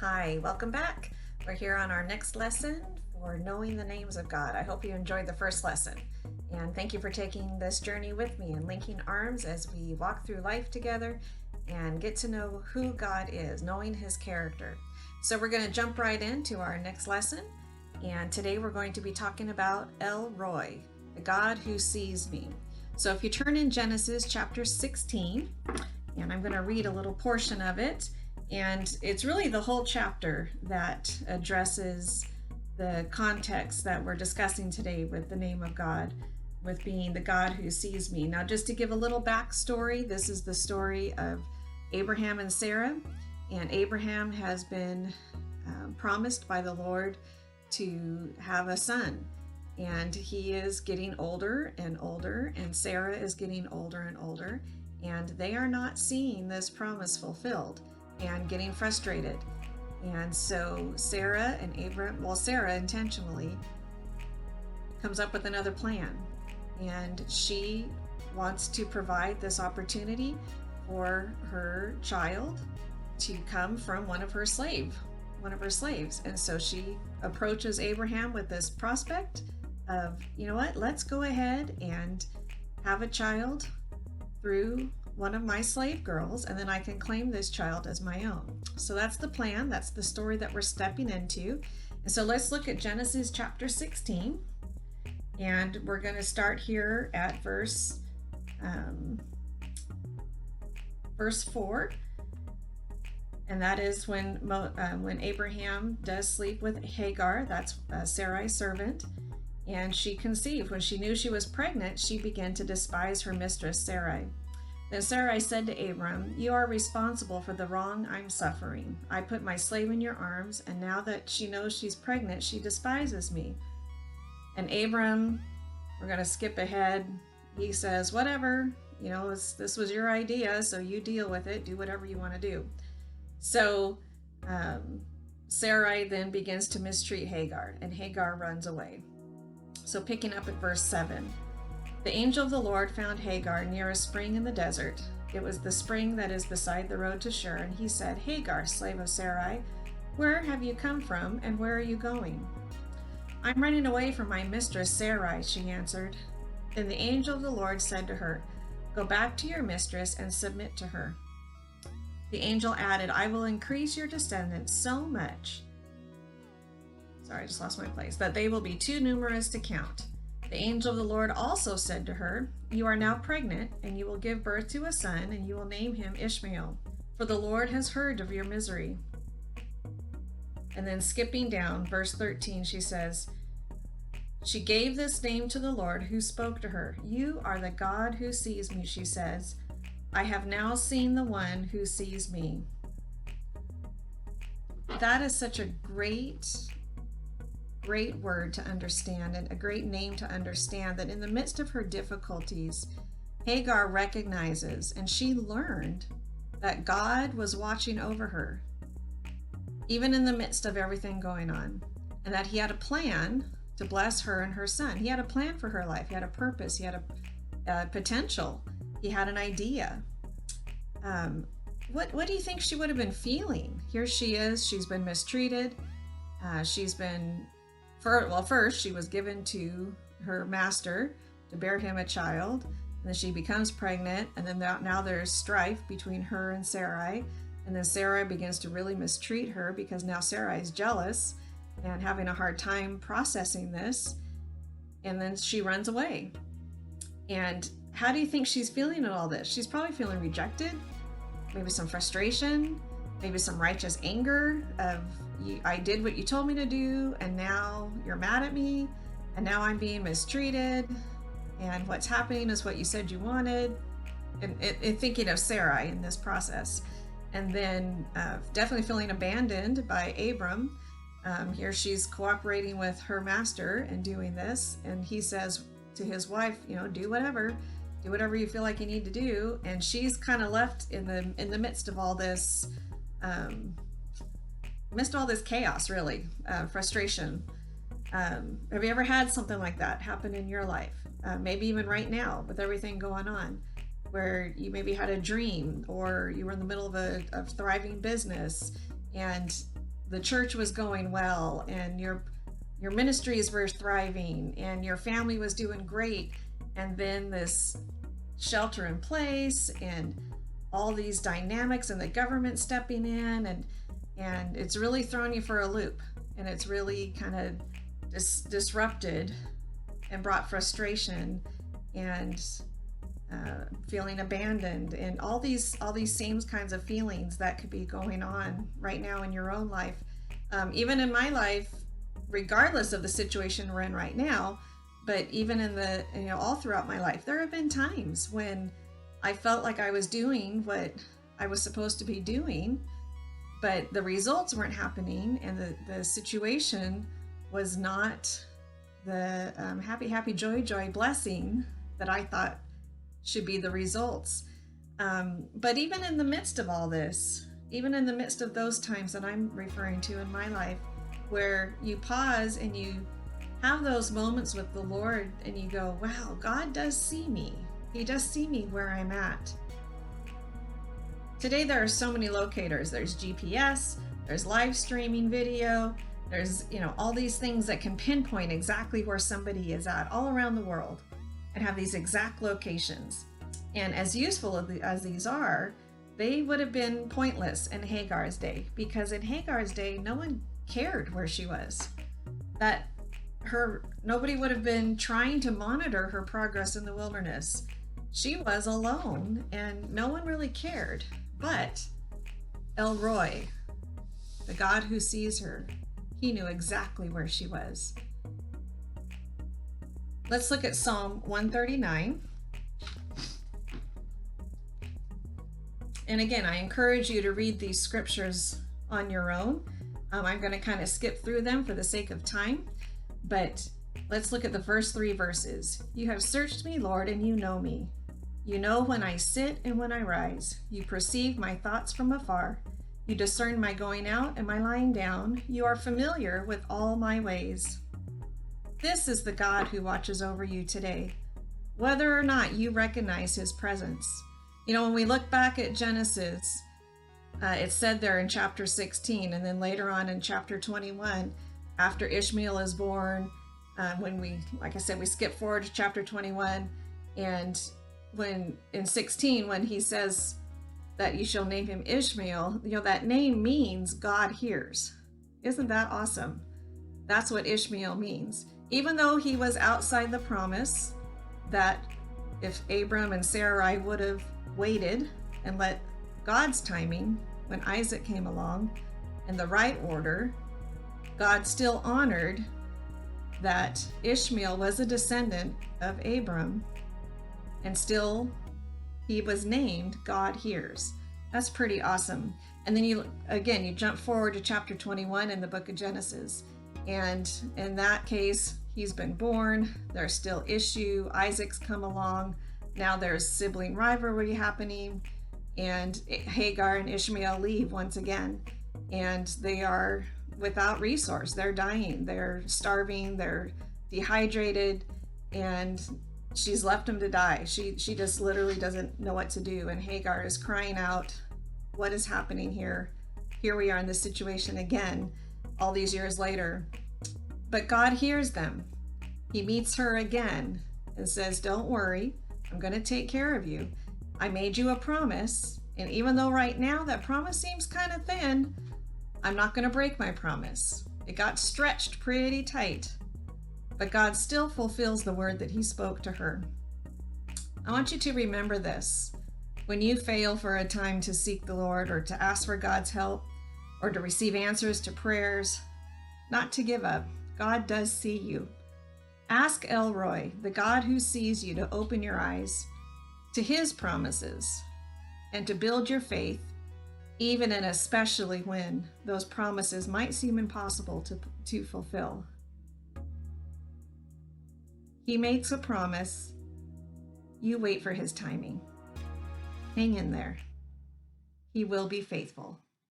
Hi, welcome back. We're here on our next lesson for knowing the names of God. I hope you enjoyed the first lesson. And thank you for taking this journey with me and linking arms as we walk through life together and get to know who God is, knowing his character. So we're going to jump right into our next lesson. And today we're going to be talking about El Roy, the God who sees me. So if you turn in Genesis chapter 16, and I'm going to read a little portion of it. And it's really the whole chapter that addresses the context that we're discussing today with the name of God, with being the God who sees me. Now, just to give a little backstory, this is the story of Abraham and Sarah. And Abraham has been promised by the Lord to have a son. And he is getting older and older, and Sarah is getting older and older. And they are not seeing this promise fulfilled and getting frustrated. And so Sarah intentionally comes up with another plan. And she wants to provide this opportunity for her child to come from one of her slaves. And so she approaches Abraham with this prospect of, you know what, let's go ahead and have a child through one of my slave girls, and then I can claim this child as my own. So that's the plan. That's the story that we're stepping into. And so let's look at Genesis chapter 16. And we're going to start here at verse 4. And that is when Abraham does sleep with Hagar, that's Sarai's servant, and she conceived. When she knew she was pregnant, she began to despise her mistress Sarai. Then Sarai said to Abram, "You are responsible for the wrong I'm suffering. I put my slave in your arms, and now that she knows she's pregnant, she despises me." And Abram, we're going to skip ahead, he says, whatever, this was your idea, so you deal with it, do whatever you want to do. So Sarai then begins to mistreat Hagar, and Hagar runs away. So picking up at verse 7. The angel of the Lord found Hagar near a spring in the desert. It was the spring that is beside the road to Shur, and he said, "Hagar, slave of Sarai, where have you come from, and where are you going?" "I'm running away from my mistress Sarai," she answered. Then the angel of the Lord said to her, "Go back to your mistress and submit to her." The angel added, "I will increase your descendants so much," I just lost my place, "that they will be too numerous to count." The angel of the Lord also said to her, "You are now pregnant, and you will give birth to a son, and you will name him Ishmael, for the Lord has heard of your misery." And then skipping down, verse 13, she says, "She gave this name to the Lord who spoke to her. 'You are the God who sees me,' she says. 'I have now seen the one who sees me.'" That is such a great word to understand, and a great name to understand, that in the midst of her difficulties, Hagar recognizes and she learned that God was watching over her, even in the midst of everything going on, and that he had a plan to bless her and her son. He had a plan for her life. He had a purpose. He had a potential. He had an idea. What do you think she would have been feeling? Here she is. She's been mistreated. First she was given to her master to bear him a child, and then she becomes pregnant, and then now there's strife between her and Sarai, and then Sarai begins to really mistreat her because now Sarai is jealous and having a hard time processing this, and then she runs away. And how do you think she's feeling at all this? She's probably feeling rejected, maybe some frustration, maybe some righteous anger of, I did what you told me to do, and now you're mad at me, and now I'm being mistreated, and what's happening is what you said you wanted, and thinking of Sarai in this process. And then definitely feeling abandoned by Abram. Here she's cooperating with her master and doing this, and he says to his wife, do whatever you feel like you need to do, and she's kind of left in the midst of all this chaos, really, frustration. Have you ever had something like that happen in your life? Maybe even right now with everything going on, where you maybe had a dream or you were in the middle of a thriving business and the church was going well, and your ministries were thriving, and your family was doing great, and then this shelter in place and all these dynamics and the government stepping in, and it's really thrown you for a loop, and it's really kind of disrupted and brought frustration and feeling abandoned, and all these same kinds of feelings that could be going on right now in your own life. Even in my life, regardless of the situation we're in right now, but even in the, all throughout my life, there have been times when I felt like I was doing what I was supposed to be doing, but the results weren't happening, and the situation was not the happy, joy blessing that I thought should be the results. But even in the midst of all this, even in the midst of those times that I'm referring to in my life, where you pause and you have those moments with the Lord and you go, wow, God does see me. He does see me where I'm at. Today there are so many locators. There's GPS, there's live streaming video, there's all these things that can pinpoint exactly where somebody is at all around the world and have these exact locations. And as useful as these are, they would have been pointless in Hagar's day, because in Hagar's day, no one cared where she was. Nobody would have been trying to monitor her progress in the wilderness. She was alone and no one really cared. But El Roi, the God who sees her, he knew exactly where she was. Let's look at Psalm 139. And again, I encourage you to read these scriptures on your own. I'm going to kind of skip through them for the sake of time, but let's look at the first 3 verses. You have searched me, Lord, and you know me. You know when I sit and when I rise. You perceive my thoughts from afar. You discern my going out and my lying down. You are familiar with all my ways. This is the God who watches over you today, whether or not you recognize his presence. When we look back at Genesis, it's said there in chapter 16, and then later on in chapter 21, after Ishmael is born, like I said, we skip forward to chapter 21, and when in 16, when he says that you shall name him Ishmael, that name means God hears. Isn't that awesome? That's what Ishmael means. Even though he was outside the promise, that if Abram and Sarai would have waited and let God's timing, when Isaac came along in the right order, God still honored that Ishmael was a descendant of Abram, and still he was named God Hears. That's pretty awesome. And then you jump forward to chapter 21 in the book of Genesis, and in that case, he's been born. There's still issue. Isaac's come along. Now there's sibling rivalry happening, and Hagar and Ishmael leave once again, and they are without resource. They're dying. They're starving. They're dehydrated, and she's left them to die. She just literally doesn't know what to do, and Hagar is crying out, what is happening here? Here we are in this situation again, all these years later. But God hears them. He meets her again and says, don't worry, I'm going to take care of you. I made you a promise, and even though right now that promise seems kind of thin, I'm not going to break my promise. It got stretched pretty tight, but God still fulfills the word that he spoke to her. I want you to remember this. When you fail for a time to seek the Lord, or to ask for God's help, or to receive answers to prayers, not to give up. God does see you. Ask El Roi, the God who sees you, to open your eyes to his promises and to build your faith, even and especially when those promises might seem impossible to fulfill. He makes a promise. You wait for his timing. Hang in there. He will be faithful.